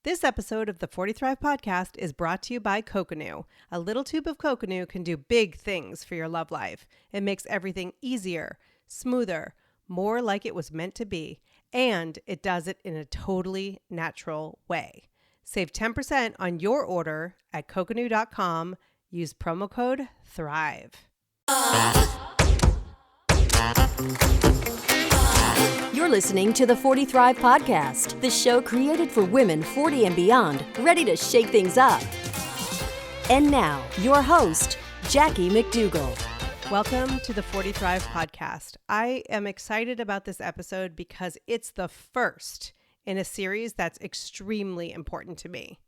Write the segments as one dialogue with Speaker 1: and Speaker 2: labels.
Speaker 1: This episode of the 40 Thrive podcast is brought to you by Coconut. A little tube of Coconut can do big things for your love life. It makes everything easier, smoother, more like it was meant to be, and it does it in a totally natural way. Save 10% on your order at coconut.com. Use promo code THRIVE.
Speaker 2: You're listening to the 40 Thrive podcast, the show created for women 40 and beyond, ready to shake things up. And now, your host, Jackie McDougall.
Speaker 1: Welcome to the 40 Thrive podcast. I am excited about this episode because it's the first in a series that's extremely important to me.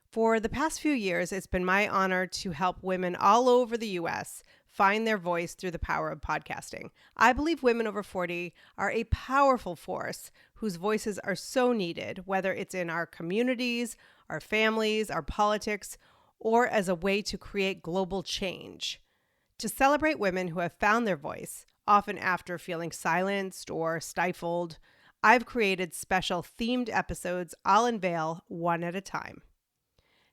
Speaker 1: For the past few years, it's been my honor to help women all over the U.S. find their voice through the power of podcasting. I believe women over 40 are a powerful force whose voices are so needed, whether it's in our communities, our families, our politics, or as a way to create global change. To celebrate women who have found their voice, often after feeling silenced or stifled, I've created special themed episodes I'll unveil one at a time.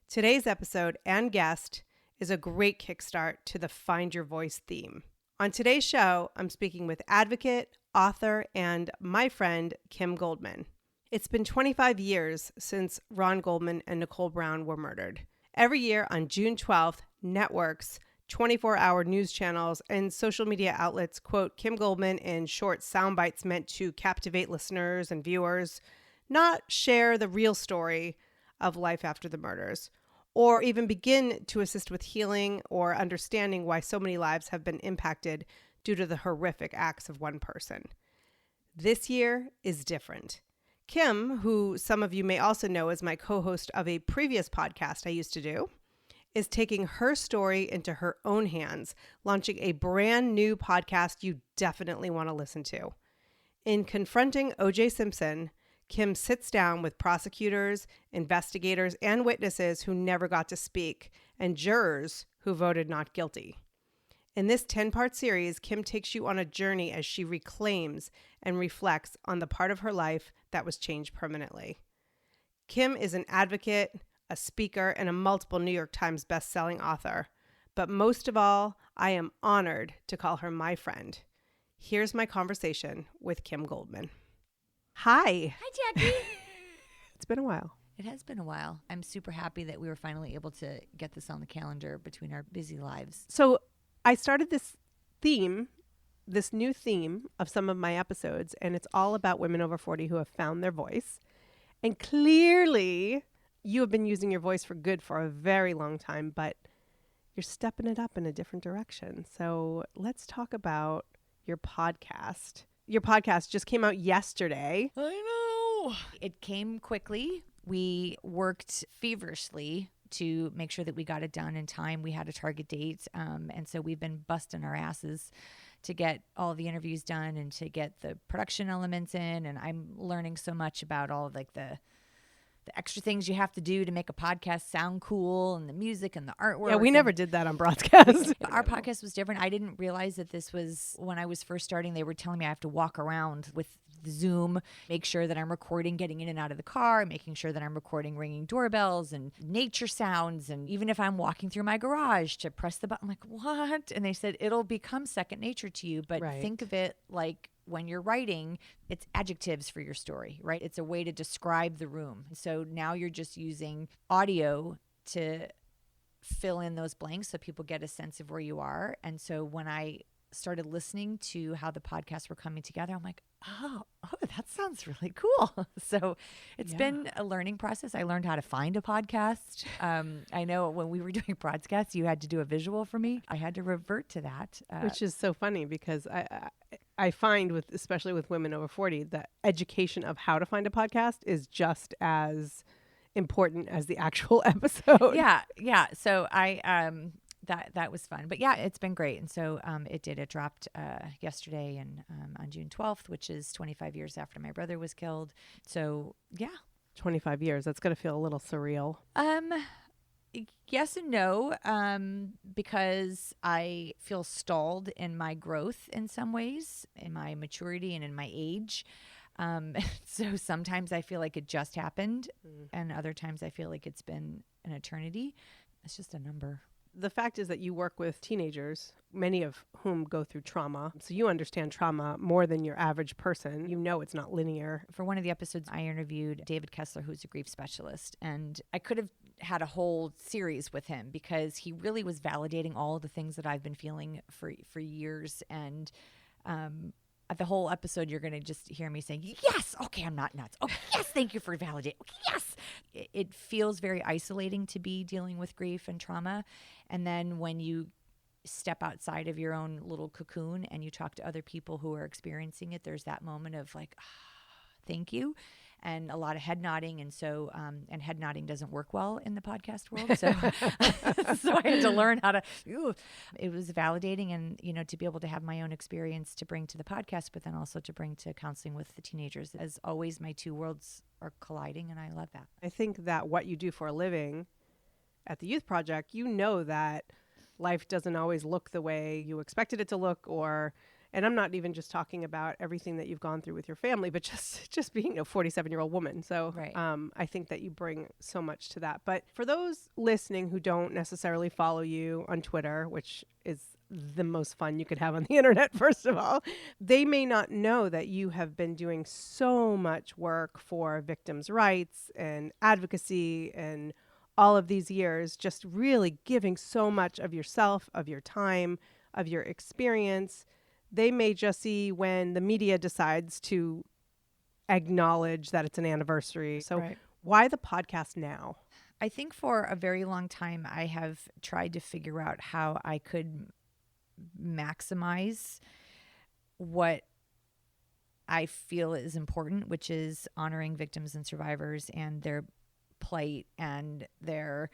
Speaker 1: Today's episode and guest is a great kickstart to the Find Your Voice theme. On today's show, I'm speaking with advocate, author, and my friend, Kim Goldman. It's been 25 years since Ron Goldman and Nicole Brown were murdered. Every year on June 12th, networks, 24-hour news channels, and social media outlets quote Kim Goldman in short sound bites meant to captivate listeners and viewers, not share the real story of life after the murders, or even begin to assist with healing or understanding why so many lives have been impacted due to the horrific acts of one person. This year is different. Kim, who some of you may also know as my co-host of a previous podcast I used to do, is taking her story into her own hands, launching a brand new podcast you definitely want to listen to. In Confronting OJ Simpson, Kim sits down with prosecutors, investigators, and witnesses who never got to speak, and jurors who voted not guilty. In this 10-part series, Kim takes you on a journey as she reclaims and reflects on the part of her life that was changed permanently. Kim is an advocate, a speaker, and a multiple New York Times best-selling author. But most of all, I am honored to call her my friend. Here's my conversation with Kim Goldman. Hi.
Speaker 3: Hi, Jackie.
Speaker 1: It's been a while.
Speaker 3: It has been a while. I'm super happy that we were finally able to get this on the calendar between our busy lives.
Speaker 1: So I started this new theme of some of my episodes, and it's all about women over 40 who have found their voice. And clearly, you have been using your voice for good for a very long time, but you're stepping it up in a different direction. So let's talk about your podcast. Your podcast just came out yesterday.
Speaker 3: I know. It came quickly. We worked feverishly to make sure that we got it done in time. We had a target date. And so we've been busting our asses to get all the interviews done and to get the production elements in. And I'm learning so much about all of the extra things you have to do to make a podcast sound cool, and the music and the artwork.
Speaker 1: Yeah, we never did that on broadcast.
Speaker 3: Our podcast was different. I didn't realize that this was, when I was first starting, they were telling me I have to walk around with Zoom, make sure that I'm recording getting in and out of the car, making sure that I'm recording ringing doorbells and nature sounds. And even if I'm walking through my garage to press the button, I'm like, what? And they said, it'll become second nature to you, but think of it like when you're writing, it's adjectives for your story, right? It's a way to describe the room. So now you're just using audio to fill in those blanks so people get a sense of where you are. And so when I started listening to how the podcasts were coming together, I'm like, oh, that sounds really cool. So it's been a learning process. I learned how to find a podcast. I know when we were doing podcasts, you had to do a visual for me. I had to revert to that.
Speaker 1: Which is so funny because I find especially with women over 40, the education of how to find a podcast is just as important as the actual episode.
Speaker 3: Yeah. So that was fun. But yeah, it's been great. And so it dropped yesterday and on June 12th, which is 25 years after my brother was killed. So yeah.
Speaker 1: 25 years. That's going to feel a little surreal.
Speaker 3: Yes and no, because I feel stalled in my growth in some ways, in my maturity and in my age. So sometimes I feel like it just happened, and other times I feel like it's been an eternity. It's just a number.
Speaker 1: The fact is that you work with teenagers, many of whom go through trauma. So you understand trauma more than your average person. You know it's not linear.
Speaker 3: For one of the episodes, I interviewed David Kessler, who's a grief specialist. And I could have had a whole series with him because he really was validating all of the things that I've been feeling for years. And at the whole episode, you're going to just hear me saying, yes, okay, I'm not nuts. Oh, yes, thank you for validating. Yes. It feels very isolating to be dealing with grief and trauma. And then when you step outside of your own little cocoon and you talk to other people who are experiencing it, there's that moment of like, thank you. And a lot of head nodding. And so, and head nodding doesn't work well in the podcast world. So, so I had to learn how to, it was validating and, to be able to have my own experience to bring to the podcast, but then also to bring to counseling with the teenagers. As always, my two worlds are colliding and I love that.
Speaker 1: I think that what you do for a living at the Youth Project, that life doesn't always look the way you expected it to look, and I'm not even just talking about everything that you've gone through with your family, but just being a 47-year-old woman. So
Speaker 3: right.
Speaker 1: I think that you bring so much to that. But for those listening who don't necessarily follow you on Twitter, which is the most fun you could have on the internet, first of all, they may not know that you have been doing so much work for victims' rights and advocacy and all of these years, just really giving so much of yourself, of your time, of your experience. They may just see when the media decides to acknowledge that it's an anniversary. So
Speaker 3: right.
Speaker 1: Why the podcast now?
Speaker 3: I think for a very long time, I have tried to figure out how I could maximize what I feel is important, which is honoring victims and survivors and their plight and their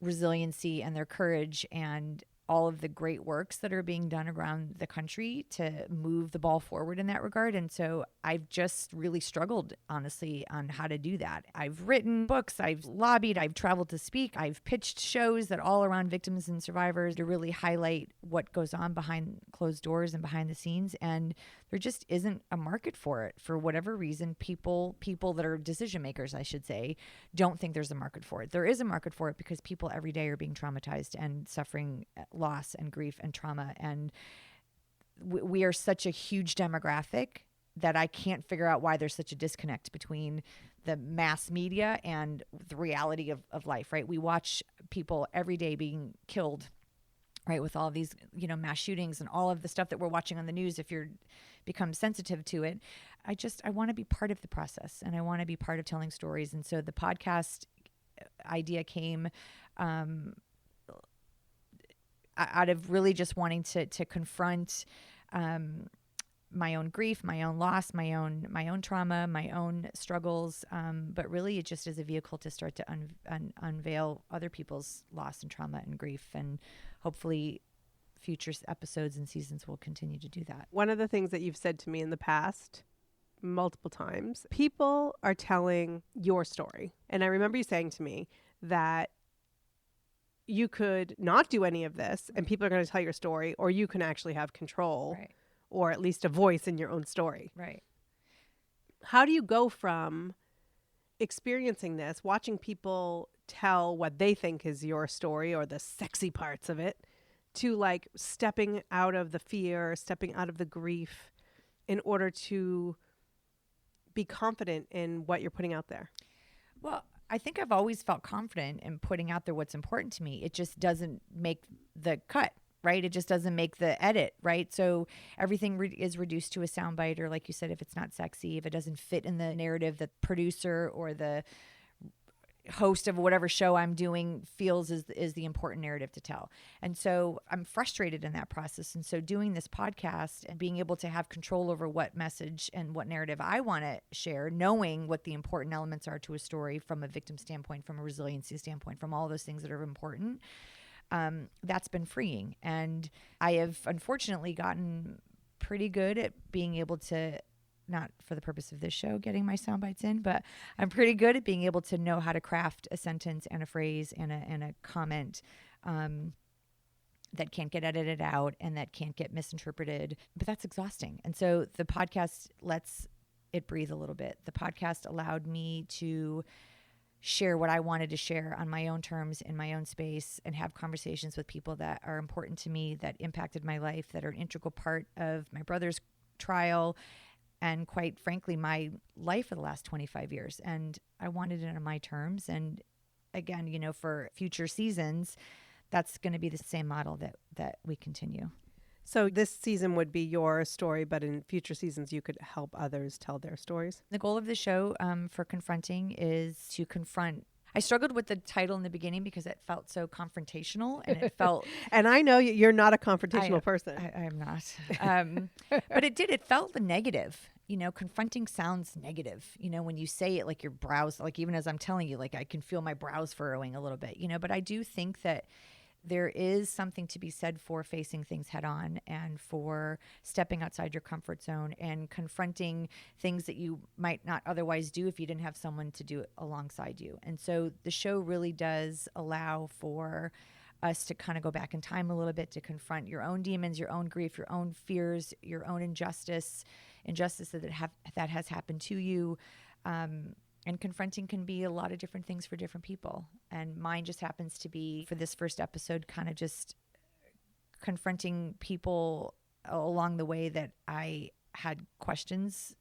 Speaker 3: resiliency and their courage and all of the great works that are being done around the country to move the ball forward in that regard. And so I've just really struggled, honestly, on how to do that. I've written books, I've lobbied, I've traveled to speak, I've pitched shows that all around victims and survivors to really highlight what goes on behind closed doors and behind the scenes. And there just isn't a market for it. For whatever reason, people that are decision makers, I should say, don't think there's a market for it. There is a market for it because people every day are being traumatized and suffering loss and grief and trauma. And we are such a huge demographic that I can't figure out why there's such a disconnect between the mass media and the reality of life, right? We watch people every day being killed, right, with all of these, mass shootings and all of the stuff that we're watching on the news. If you're become sensitive to it, I want to be part of the process and I want to be part of telling stories. And so the podcast idea came out of really just wanting to confront my own grief, my own loss, my own trauma, my own struggles. But really it just is a vehicle to start to unveil other people's loss and trauma and grief. And hopefully future episodes and seasons will continue to do that.
Speaker 1: One of the things that you've said to me in the past multiple times, people are telling your story. And I remember you saying to me that you could not do any of this and people are going to tell your story, or you can actually have control,
Speaker 3: right,
Speaker 1: or at least a voice in your own story.
Speaker 3: Right.
Speaker 1: How do you go from experiencing this, watching people tell what they think is your story or the sexy parts of it, to like stepping out of the fear, stepping out of the grief in order to be confident in what you're putting out there?
Speaker 3: Well, I think I've always felt confident in putting out there what's important to me. It just doesn't make the cut, right? It just doesn't make the edit, right? So everything is reduced to a soundbite, or like you said, if it's not sexy, if it doesn't fit in the narrative that the producer or the host of whatever show I'm doing feels is the important narrative to tell. And so I'm frustrated in that process. And so doing this podcast and being able to have control over what message and what narrative I want to share, knowing what the important elements are to a story from a victim standpoint, from a resiliency standpoint, from all those things that are important, that's been freeing. And I have unfortunately gotten pretty good at being able to, not for the purpose of this show, getting my sound bites in, but I'm pretty good at being able to know how to craft a sentence and a phrase and a comment that can't get edited out and that can't get misinterpreted. But that's exhausting. And so the podcast lets it breathe a little bit. The podcast allowed me to share what I wanted to share on my own terms in my own space and have conversations with people that are important to me, that impacted my life, that are an integral part of my brother's trial and, quite frankly, my life for the last 25 years. And I wanted it on my terms. And again, you know, for future seasons, that's going to be the same model that we continue.
Speaker 1: So this season would be your story, but in future seasons, you could help others tell their stories.
Speaker 3: The goal of the show for Confronting is to confront. I struggled with the title in the beginning because it felt so confrontational, and it felt.
Speaker 1: And I know you're not a confrontational person.
Speaker 3: I'm not. But it felt the negative. You know, confronting sounds negative. You know, when you say it, like your brows, like even as I'm telling you, like I can feel my brows furrowing a little bit. You know, but I do think that there is something to be said for facing things head on and for stepping outside your comfort zone and confronting things that you might not otherwise do if you didn't have someone to do it alongside you. And so the show really does allow for us to kind of go back in time a little bit, to confront your own demons, your own grief, your own fears, your own injustice that has happened to you. And confronting can be a lot of different things for different people. And mine just happens to be, for this first episode, kind of just confronting people along the way that I had questions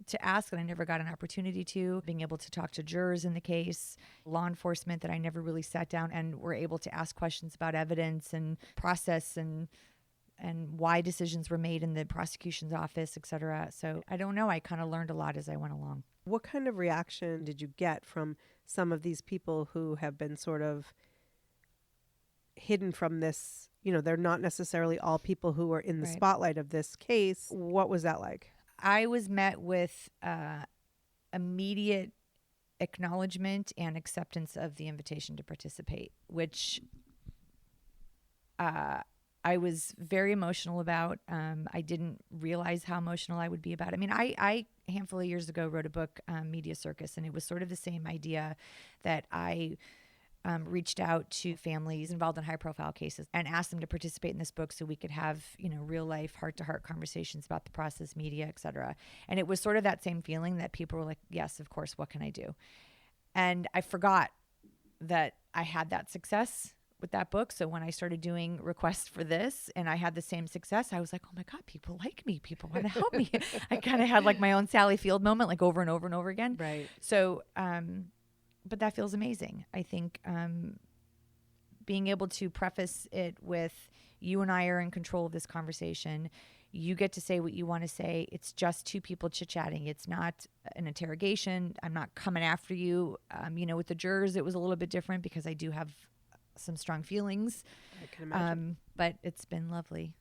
Speaker 3: to ask and I never got an opportunity to. Being able to talk to jurors in the case, law enforcement that I never really sat down and were able to ask questions about evidence and process and why decisions were made in the prosecution's office, et cetera. So I don't know. I kind of learned a lot as I went along.
Speaker 1: What kind of reaction did you get from some of these people who have been sort of hidden from this? You know, they're not necessarily all people who are in the spotlight of this case. What was that like?
Speaker 3: I was met with immediate acknowledgement and acceptance of the invitation to participate, which I was very emotional about. I didn't realize how emotional I would be about it. I mean, I a handful of years ago wrote a book, Media Circus, and it was sort of the same idea that I reached out to families involved in high-profile cases and asked them to participate in this book so we could have, you know, real-life, heart-to-heart conversations about the process, media, et cetera. And it was sort of that same feeling that people were like, yes, of course, what can I do? And I forgot that I had that success with that book. So when I started doing requests for this and I had the same success, I was like, oh my God, people like me. People want to help me. I kind of had like my own Sally Field moment, like over and over and over again.
Speaker 1: Right.
Speaker 3: So, but that feels amazing. I think being able to preface it with, you and I are in control of this conversation. You get to say what you want to say. It's just two people chit-chatting. It's not an interrogation. I'm not coming after you. You know, with the jurors, it was a little bit different because I do have some strong feelings.
Speaker 1: I can imagine.
Speaker 3: But it's been lovely.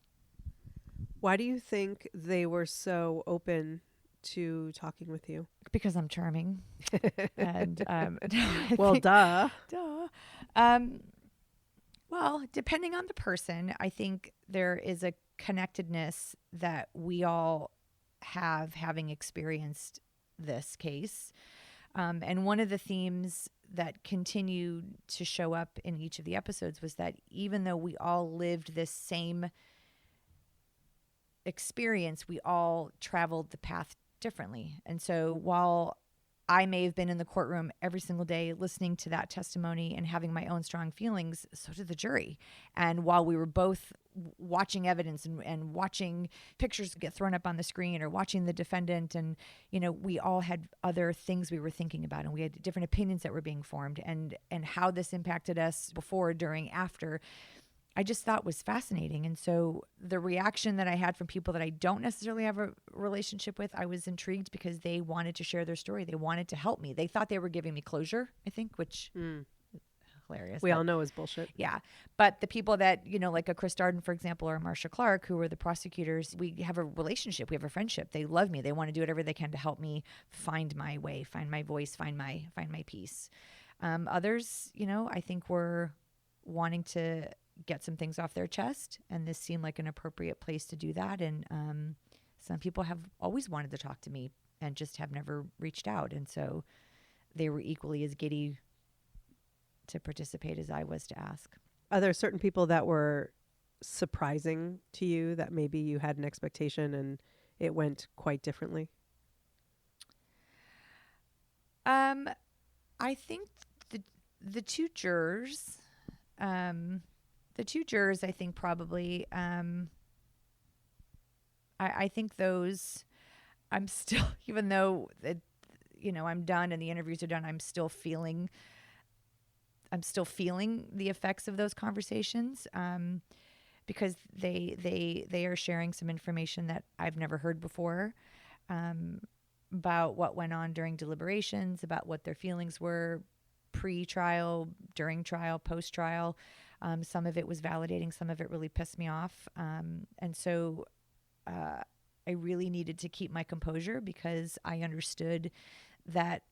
Speaker 1: Why do you think they were so open to talking with you?
Speaker 3: Because I'm charming. And
Speaker 1: well, duh.
Speaker 3: Well, depending on the person, I think there is a connectedness that we all have, having experienced this case. And one of the themes that continued to show up in each of the episodes was that even though we all lived this same experience, we all traveled the path differently. And so while I may have been in the courtroom every single day listening to that testimony and having my own strong feelings, so did the jury. And while we were both watching evidence and watching pictures get thrown up on the screen or watching the defendant, and, you know, we all had other things we were thinking about, and we had different opinions that were being formed, and how this impacted us before, during, after, I just thought was fascinating. And so the reaction that I had from people that I don't necessarily have a relationship with, I was intrigued because they wanted to share their story. They wanted to help me. They thought they were giving me closure, I think, which hilarious.
Speaker 1: We all know is bullshit.
Speaker 3: Yeah. But the people that, you know, like a Chris Darden, for example, or Marsha Clark, who were the prosecutors, we have a relationship. We have a friendship. They love me. They want to do whatever they can to help me find my way, find my voice, find my peace. Others, you know, I think were wanting to get some things off their chest, and this seemed like an appropriate place to do that. And some people have always wanted to talk to me and just have never reached out, and so they were equally as giddy to participate as I was to ask.
Speaker 1: Are there certain people that were surprising to you that maybe you had an expectation and it went quite differently?
Speaker 3: I think the two jurors, I think probably, I think those, I'm still, even though I'm done and the interviews are done, I'm still feeling the effects of those conversations, because they are sharing some information that I've never heard before, about what went on during deliberations, about what their feelings were pre-trial, during trial, post-trial. Some of it was validating, some of it really pissed me off, and so I really needed to keep my composure, because I understood that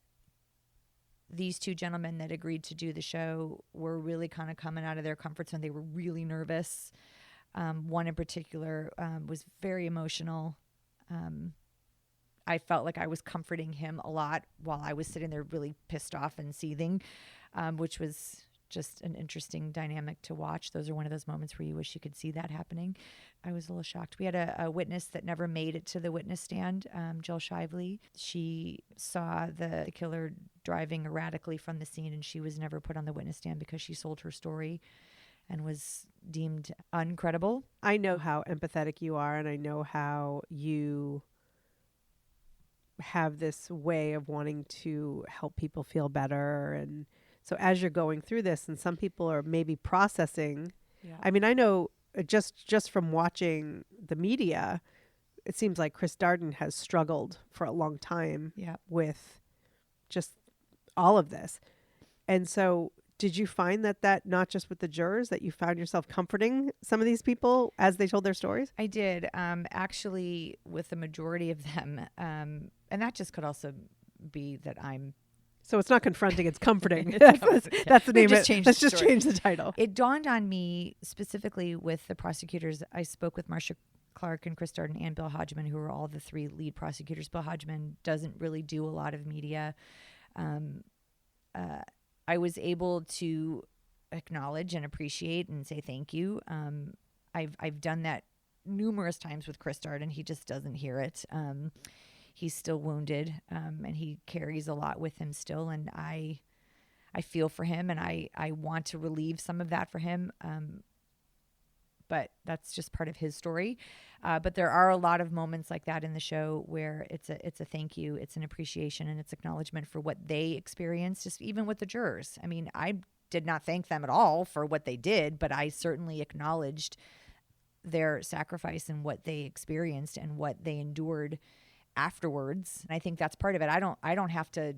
Speaker 3: these two gentlemen that agreed to do the show were really kind of coming out of their comfort zone. They were really nervous. One in particular was very emotional. I felt like I was comforting him a lot while I was sitting there really pissed off and seething, which was just an interesting dynamic to watch. Those are one of those moments where you wish you could see that happening. I was a little shocked. We had a witness that never made it to the witness stand, Jill Shively. She saw the killer driving erratically from the scene, and she was never put on the witness stand because she sold her story and was deemed uncredible.
Speaker 1: I know how empathetic you are, and I know how you have this way of wanting to help people feel better. And so as you're going through this, and some people are maybe processing, I mean, I know just from watching the media, it seems like Chris Darden has struggled for a long time with just all of this. And so did you find that not just with the jurors, that you found yourself comforting some of these people as they told their stories?
Speaker 3: I did, actually, with the majority of them. And that just could also be that I'm...
Speaker 1: So it's not confronting, it's comforting. That's the name of it. Let's just change the title.
Speaker 3: It dawned on me specifically with the prosecutors. I spoke with Marcia Clark and Chris Darden and Bill Hodgman, who are all the three lead prosecutors. Bill Hodgman doesn't really do a lot of media. I was able to acknowledge and appreciate and say thank you. I've done that numerous times with Chris Darden. He just doesn't hear it. He's still wounded, and he carries a lot with him still. And I feel for him, and I want to relieve some of that for him. But that's just part of his story. But there are a lot of moments like that in the show where it's a thank you, it's an appreciation, and it's acknowledgement for what they experienced, just even with the jurors. I mean, I did not thank them at all for what they did, but I certainly acknowledged their sacrifice and what they experienced and what they endured afterwards. And I think that's part of it. I don't have to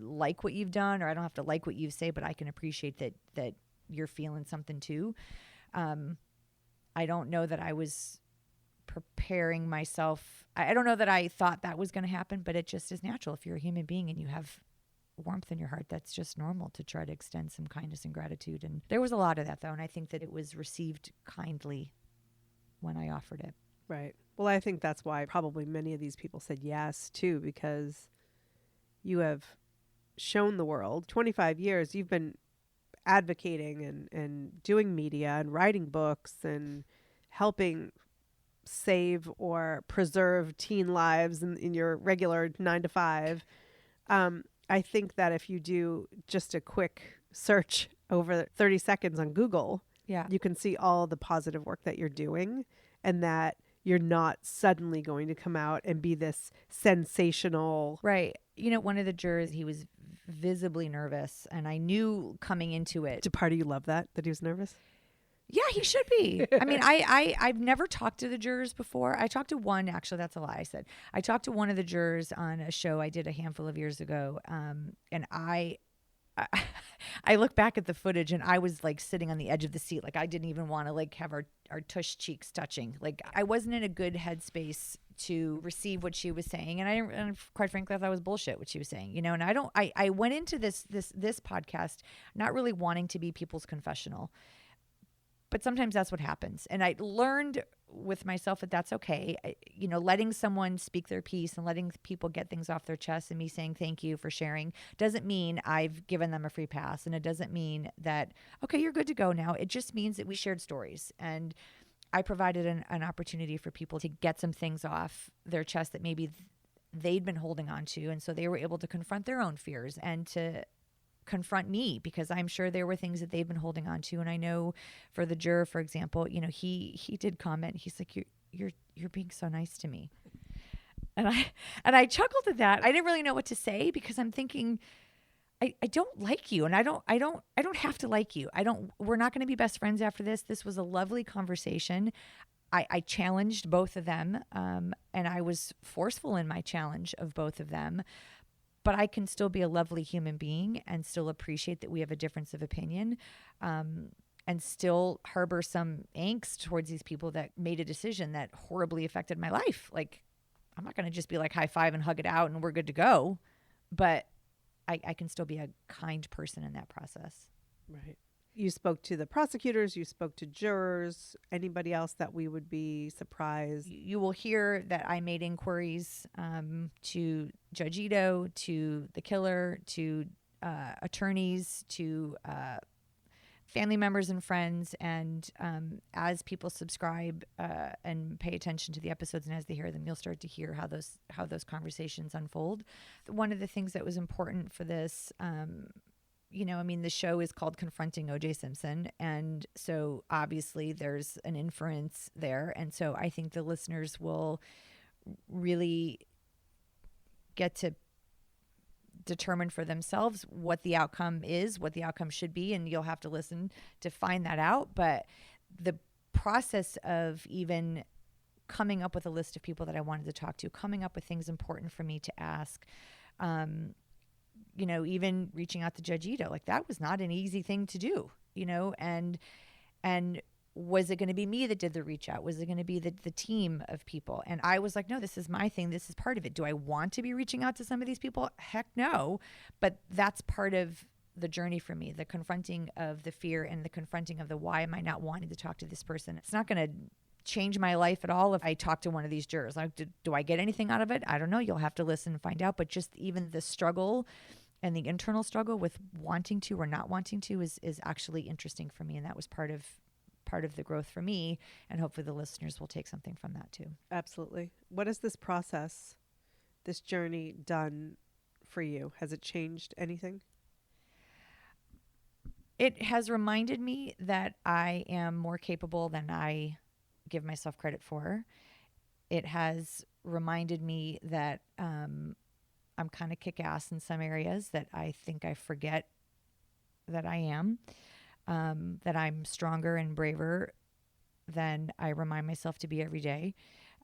Speaker 3: like what you've done, or I don't have to like what you say, but I can appreciate that you're feeling something too. I don't know that I was preparing myself. I don't know that I thought that was going to happen, but it just is natural. If you're a human being and you have warmth in your heart, that's just normal to try to extend some kindness and gratitude. And there was a lot of that, though, and I think that it was received kindly when I offered it.
Speaker 1: Right. Well, I think that's why probably many of these people said yes, too, because you have shown the world 25 years. You've been advocating and doing media and writing books and helping save or preserve teen lives in your regular 9 to 5. I think that if you do just a quick search over 30 seconds on Google, you can see all the positive work that you're doing, and that you're not suddenly going to come out and be this sensational.
Speaker 3: Right. You know, one of the jurors, he was visibly nervous, and I knew coming into it.
Speaker 1: Did part of you love that he was nervous?
Speaker 3: Yeah, he should be. I mean, I've never talked to the jurors before. I talked to one, actually, that's a lie I said. I talked to one of the jurors on a show I did a handful of years ago, and I look back at the footage, and I was like sitting on the edge of the seat. Like I didn't even want to like have our tush cheeks touching. Like I wasn't in a good headspace to receive what she was saying. And quite frankly, I thought it was bullshit what she was saying, you know, and I went into this podcast not really wanting to be people's confessional, but sometimes that's what happens. And I learned with myself that that's okay. You know, letting someone speak their piece and letting people get things off their chest, and me saying thank you for sharing doesn't mean I've given them a free pass. And it doesn't mean that, okay, you're good to go now. It just means that we shared stories, and I provided an opportunity for people to get some things off their chest that maybe they'd been holding on to. And so they were able to confront their own fears and to confront me, because I'm sure there were things that they've been holding on to. And I know for the juror, for example, he did comment. He's like, you're being so nice to me. And I chuckled at that. I didn't really know what to say, because I'm thinking, I don't like you, and I don't have to like you. We're not going to be best friends after this. This was a lovely conversation. I challenged both of them, and I was forceful in my challenge of both of them. But I can still be a lovely human being and still appreciate that we have a difference of opinion, and still harbor some angst towards these people that made a decision that horribly affected my life. Like, I'm not going to just be like high five and hug it out and we're good to go. But I can still be a kind person in that process.
Speaker 1: Right. You spoke to the prosecutors, you spoke to jurors, anybody else that we would be surprised?
Speaker 3: You will hear that I made inquiries to Judge Ito, to the killer, to attorneys, to family members and friends. And as people subscribe and pay attention to the episodes, and as they hear them, you'll start to hear how those conversations unfold. One of the things that was important for this, the show is called Confronting OJ Simpson. And so obviously there's an inference there. And so I think the listeners will really get to determine for themselves what the outcome is, what the outcome should be. And you'll have to listen to find that out. But the process of even coming up with a list of people that I wanted to talk to, coming up with things important for me to ask, even reaching out to Judge Ito, like that was not an easy thing to do, and was it going to be me that did the reach out? Was it going to be the team of people? And I was like, no, this is my thing. This is part of it. Do I want to be reaching out to some of these people? Heck no. But that's part of the journey for me, the confronting of the fear and the confronting of the why am I not wanting to talk to this person? It's not going to change my life at all if I talk to one of these jurors. Like, do I get anything out of it? I don't know. You'll have to listen and find out. But just even the struggle and the internal struggle with wanting to or not wanting to is actually interesting for me. And that was part of the growth for me. And hopefully the listeners will take something from that too.
Speaker 1: Absolutely. What has this process, this journey done for you? Has it changed anything?
Speaker 3: It has reminded me that I am more capable than I give myself credit for. It has reminded me that I'm kind of kick-ass in some areas that I think I forget that I am, that I'm stronger and braver than I remind myself to be every day.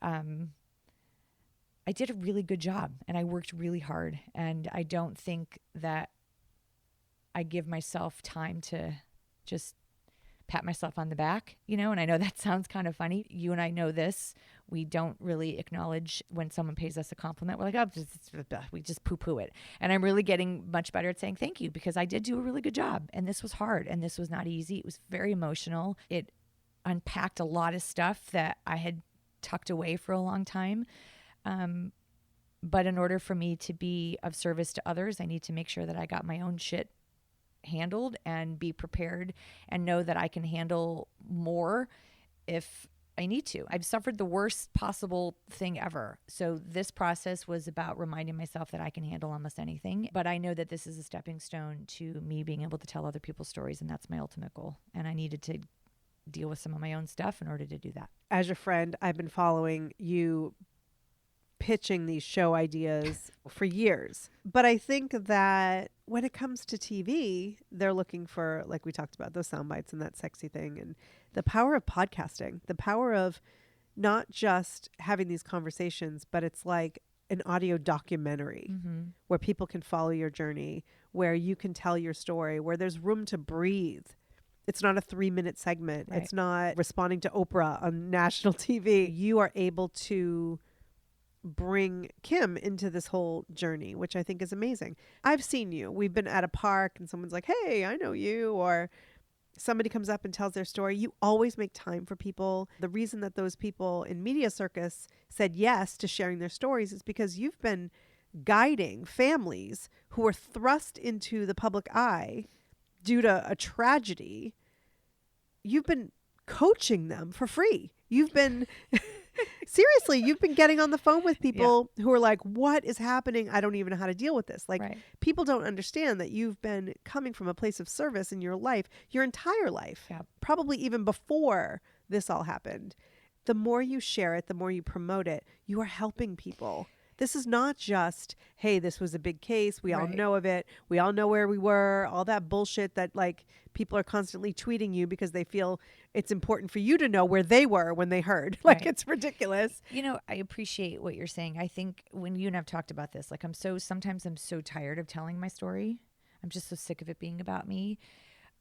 Speaker 3: I did a really good job and I worked really hard, and I don't think that I give myself time to just pat myself on the back, and I know that sounds kind of funny. You and I know this. We don't really acknowledge when someone pays us a compliment. We're like, oh, we just poo-poo it. And I'm really getting much better at saying thank you, because I did do a really good job. And this was hard and this was not easy. It was very emotional. It unpacked a lot of stuff that I had tucked away for a long time. But in order for me to be of service to others, I need to make sure that I got my own shit handled and be prepared and know that I can handle more if I need to. I've suffered the worst possible thing ever. So this process was about reminding myself that I can handle almost anything. But I know that this is a stepping stone to me being able to tell other people's stories. And that's my ultimate goal. And I needed to deal with some of my own stuff in order to do that.
Speaker 1: As your friend, I've been following you pitching these show ideas for years. But I think that when it comes to TV, they're looking for, like we talked about, those sound bites and that sexy thing. And the power of podcasting, the power of not just having these conversations, but it's like an audio documentary where people can follow your journey, where you can tell your story, where there's room to breathe. It's not a 3-minute segment. Right. It's not responding to Oprah on national TV. You are able to bring Kim into this whole journey, which I think is amazing. I've seen you. We've been at a park and someone's like, hey, I know you. Or somebody comes up and tells their story. You always make time for people. The reason that those people in Media Circus said yes to sharing their stories is because you've been guiding families who are thrust into the public eye due to a tragedy. You've been coaching them for free. You've been Seriously, you've been getting on the phone with people who are like, what is happening? I don't even know how to deal with this. Like, people don't understand that you've been coming from a place of service in your life, your entire life, probably even before this all happened. The more you share it, the more you promote it, you are helping people. This is not just, hey, this was a big case. We all know of it. We all know where we were. All that bullshit that like people are constantly tweeting you because they feel it's important for you to know where they were when they heard. Like it's ridiculous.
Speaker 3: You know, I appreciate what you're saying. I think when you and I've talked about this, like sometimes I'm so tired of telling my story. I'm just so sick of it being about me.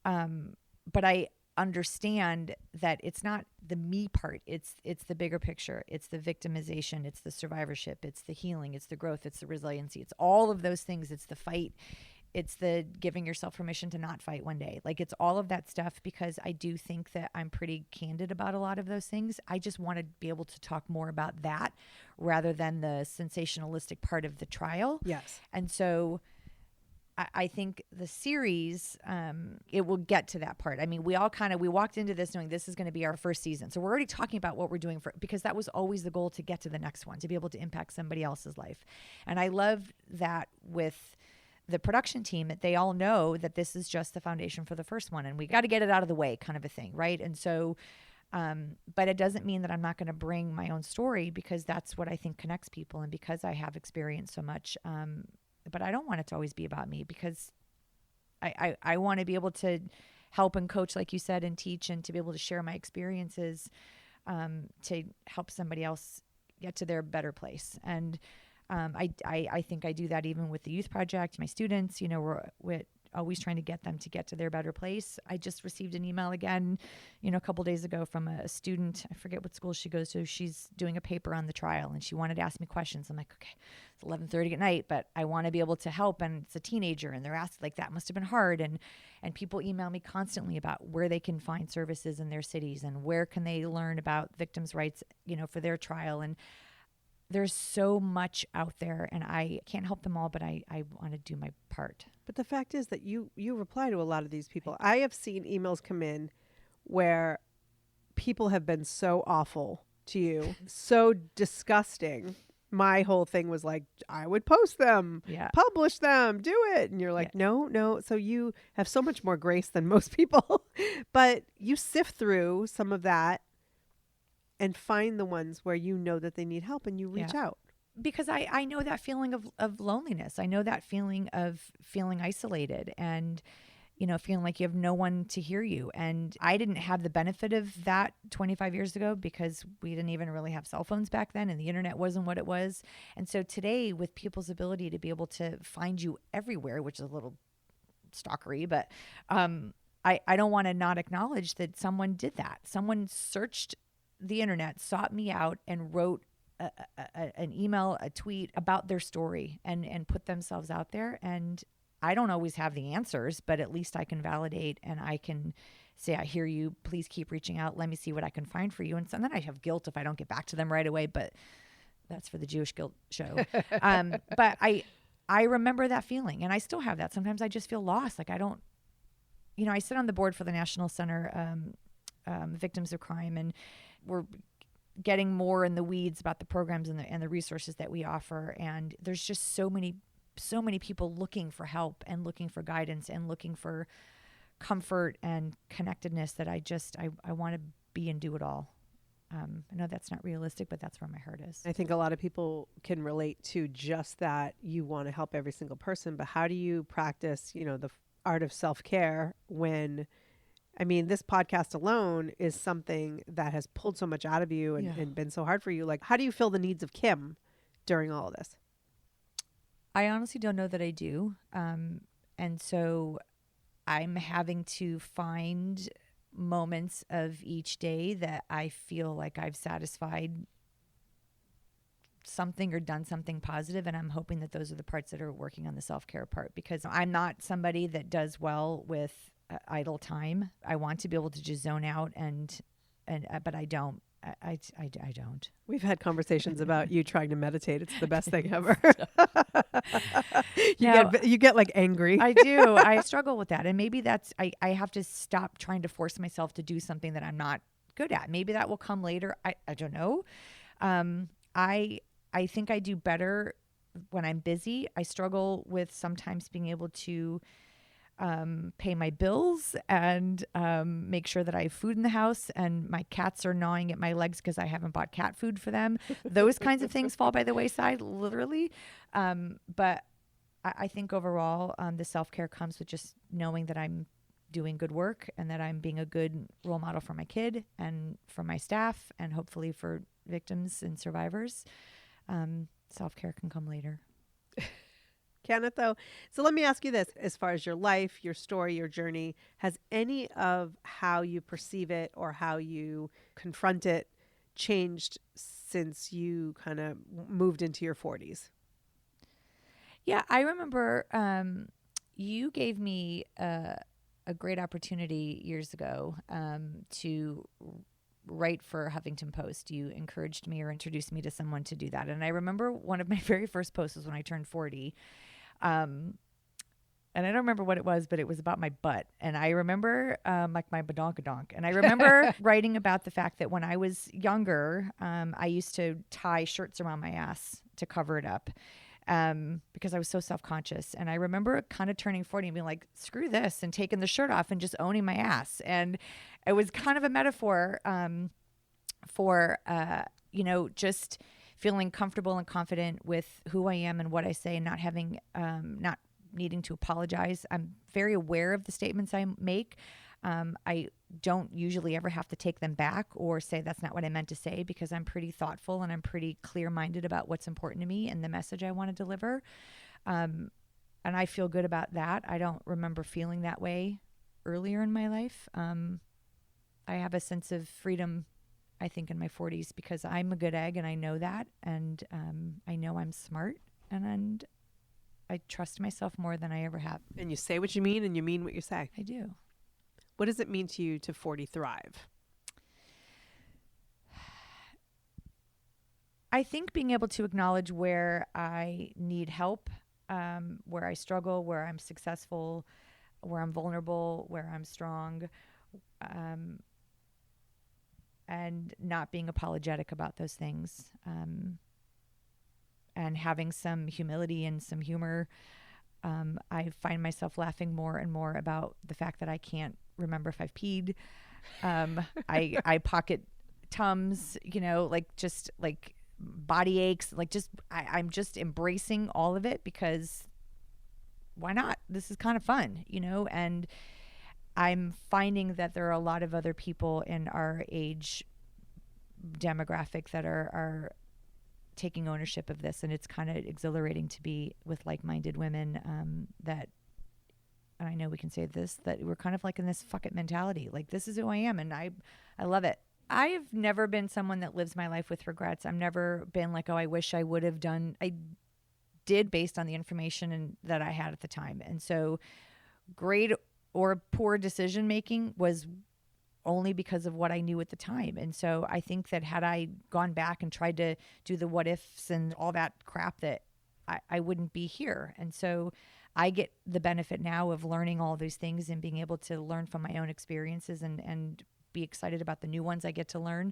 Speaker 3: But I understand that it's not the me part. It's the bigger picture. It's the victimization. It's the survivorship. It's the healing. It's the growth. It's the resiliency. It's all of those things. It's the fight. It's the giving yourself permission to not fight one day. Like it's all of that stuff because I do think that I'm pretty candid about a lot of those things. I just want to be able to talk more about that rather than the sensationalistic part of the trial.
Speaker 1: Yes.
Speaker 3: And so I think the series, it will get to that part. I mean, we walked into this knowing this is going to be our first season. So we're already talking about what we're doing because that was always the goal to get to the next one, to be able to impact somebody else's life. And I love that with the production team that they all know that this is just the foundation for the first one. And we got to get it out of the way kind of a thing. Right. And so, but it doesn't mean that I'm not going to bring my own story because that's what I think connects people. And because I have experienced so much, but I don't want it to always be about me because I want to be able to help and coach, like you said, and teach and to be able to share my experiences to help somebody else get to their better place. And I think I do that even with the youth project, my students, you know, we're always trying to get them to get to their better place. I just received an email again, you know, a couple days ago from a student. I forget what school she goes to. She's doing a paper on the trial and she wanted to ask me questions. I'm like, okay, it's 11:30 at night, but I want to be able to help. And it's a teenager and they're asked like, that must've been hard. And people email me constantly about where they can find services in their cities and where can they learn about victims' rights, you know, for their trial. And there's so much out there and I can't help them all, but I want to do my part.
Speaker 1: But the fact is that you reply to a lot of these people. I have seen emails come in where people have been so awful to you, so disgusting. My whole thing was like, I would post them, publish them, do it. And you're like, no. So you have so much more grace than most people, but you sift through some of that and find the ones where you know that they need help and you reach out.
Speaker 3: Because I know that feeling of loneliness. I know that feeling of feeling isolated and, you know, feeling like you have no one to hear you. And I didn't have the benefit of that 25 years ago because we didn't even really have cell phones back then and the internet wasn't what it was. And so today with people's ability to be able to find you everywhere, which is a little stalkery, but I don't want to not acknowledge that someone did that. Someone searched the internet, sought me out and wrote an email, a tweet about their story and put themselves out there. And I don't always have the answers, but at least I can validate and I can say, I hear you, please keep reaching out. Let me see what I can find for you. And then I have guilt if I don't get back to them right away, but that's for the Jewish guilt show. But I remember that feeling and I still have that. Sometimes I just feel lost. Like I don't, you know, I sit on the board for the National Center, Victims of Crime, and we're getting more in the weeds about the programs and the resources that we offer. And there's just so many people looking for help and looking for guidance and looking for comfort and connectedness that I want to be and do it all. I know that's not realistic, but that's where my heart is.
Speaker 1: I think a lot of people can relate to just that. You want to help every single person, but how do you practice, you know, the art of self-care when, I mean, this podcast alone is something that has pulled so much out of you and been so hard for you. Like, how do you fill the needs of Kim during all of this?
Speaker 3: I honestly don't know that I do. And so I'm having to find moments of each day that I feel like I've satisfied something or done something positive. And I'm hoping that those are the parts that are working on the self-care part, because I'm not somebody that does well with idle time. I want to be able to just zone out but I don't. I don't.
Speaker 1: We've had conversations about you trying to meditate. It's the best thing ever. You get like angry.
Speaker 3: I do. I struggle with that. And maybe that's, I have to stop trying to force myself to do something that I'm not good at. Maybe that will come later. I don't know. I think I do better when I'm busy. I struggle with sometimes being able to pay my bills and make sure that I have food in the house, and my cats are gnawing at my legs because I haven't bought cat food for them. Those kinds of things fall by the wayside, literally. But I think overall, the self-care comes with just knowing that I'm doing good work and that I'm being a good role model for my kid and for my staff and hopefully for victims and survivors. Self-care can come later.
Speaker 1: Can it though? So let me ask you this. As far as your life, your story, your journey, has any of how you perceive it or how you confront it changed since you kind of moved into your 40s?
Speaker 3: Yeah, I remember you gave me a great opportunity years ago to write for Huffington Post. You encouraged me or introduced me to someone to do that. And I remember one of my very first posts was when I turned 40. And I don't remember what it was, but it was about my butt. And I remember like my badonkadonk. And I remember writing about the fact that when I was younger, I used to tie shirts around my ass to cover it up because I was so self-conscious. And I remember kind of turning 40 and being like, screw this, and taking the shirt off and just owning my ass. And it was kind of a metaphor for, just feeling comfortable and confident with who I am and what I say, and not having, not needing to apologize. I'm very aware of the statements I make. I don't usually ever have to take them back or say that's not what I meant to say, because I'm pretty thoughtful and I'm pretty clear-minded about what's important to me and the message I want to deliver. And I feel good about that. I don't remember feeling that way earlier in my life. I have a sense of freedom, I think, in my 40s because I'm a good egg and I know that. And I know I'm smart and I trust myself more than I ever have.
Speaker 1: And you say what you mean and you mean what you say.
Speaker 3: I do.
Speaker 1: What does it mean to you to 40 thrive?
Speaker 3: I think being able to acknowledge where I need help, where I struggle, where I'm successful, where I'm vulnerable, where I'm strong, and not being apologetic about those things, and having some humility and some humor. I find myself laughing more and more about the fact that I can't remember if I've peed. I pocket Tums, just like body aches, I'm just embracing all of it because why not? This is kind of fun, and I'm finding that there are a lot of other people in our age demographic that are taking ownership of this, and it's kind of exhilarating to be with like-minded women that, and I know we can say this, that we're kind of like in this fuck it mentality. Like, this is who I am, and I love it. I've never been someone that lives my life with regrets. I've never been like, oh, I wish I would have done. I did based on the information that I had at the time. And so great or poor decision making was only because of what I knew at the time. And so I think that had I gone back and tried to do the what ifs and all that crap, that I wouldn't be here. And so I get the benefit now of learning all these things and being able to learn from my own experiences and be excited about the new ones I get to learn,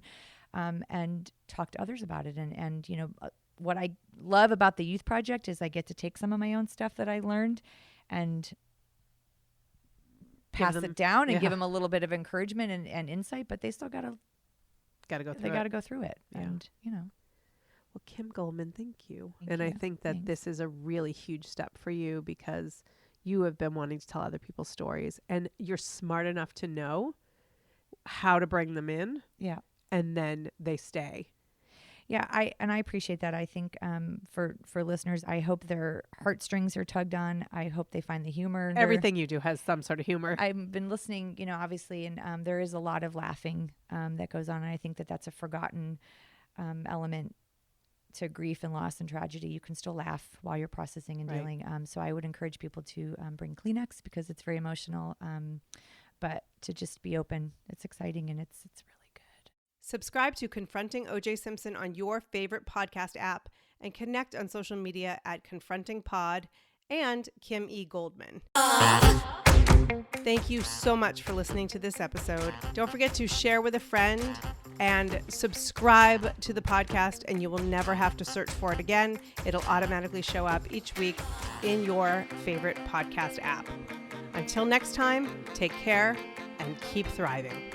Speaker 3: and talk to others about it. And what I love about the Youth Project is I get to take some of my own stuff that I learned and pass it down and give them a little bit of encouragement and insight, but they still got to go through it.
Speaker 1: Yeah.
Speaker 3: And,
Speaker 1: Well, Kim Goldman, thank you.
Speaker 3: Thank you.
Speaker 1: I think that this is a really huge step for you because you have been wanting to tell other people's stories, and you're smart enough to know how to bring them in.
Speaker 3: Yeah.
Speaker 1: And then they stay.
Speaker 3: Yeah, I appreciate that. I think for listeners, I hope their heartstrings are tugged on. I hope they find the humor.
Speaker 1: Everything you do has some sort of humor.
Speaker 3: I've been listening, obviously, and there is a lot of laughing that goes on. And I think that that's a forgotten element to grief and loss and tragedy. You can still laugh while you're processing and dealing. So I would encourage people to bring Kleenex because it's very emotional, but to just be open. It's exciting and it's really good.
Speaker 1: Subscribe to Confronting OJ Simpson on your favorite podcast app and connect on social media at Confronting Pod and Kim E. Goldman. Thank you so much for listening to this episode. Don't forget to share with a friend and subscribe to the podcast, and you will never have to search for it again. It'll automatically show up each week in your favorite podcast app. Until next time, take care and keep thriving.